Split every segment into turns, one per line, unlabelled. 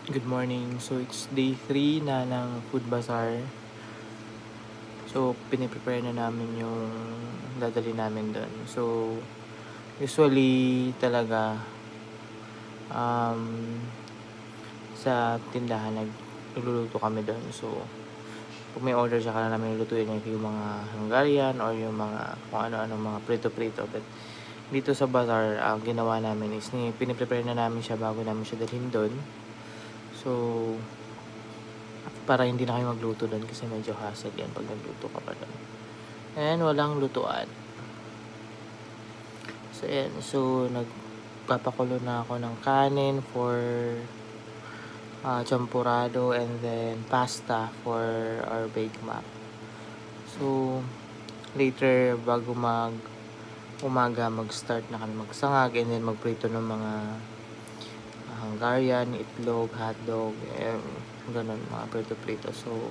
Good morning. So, it's day 3 na ng food bazaar. So, piniprepare na namin yung dadali namin doon. So, usually talaga sa tindahan nagluluto kami doon. So, pag may order siya ka na namin lutuin yung mga Hungarian or yung mga kung ano-ano mga prito-prito. But dito sa bazaar, ang ginawa namin is piniprepare na namin siya bago namin siya dalhin doon. So, para hindi na kayo magluto doon kasi medyo hassle yan pag nagluto ka pa doon. And walang lutuan. So, ayan. So, nagpapakulo na ako ng kanin for champurrado and then pasta for our baked mac. So, later, bago umaga, mag-start na kami magsangag and then magprito ng mga Hungarian, itlog, hotdog, ganun, mga prito-prito. So,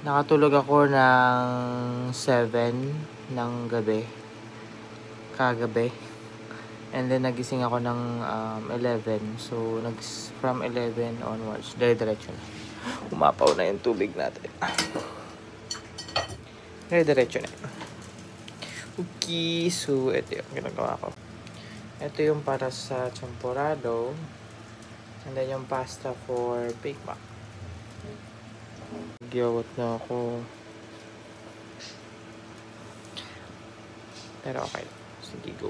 nakatulog ako ng 7 ng gabi, kagabi. And then, nagising ako ng 11. So, from 11 onwards, dire-diretso na. Umapaw na yung tubig natin. Dire-diretso na. Okay, so, ito yung ginagawa ko. Ito yung para sa champurrado. And then yung pasta for baked mac. Giyawat na ako. Pero okay. Sige, go.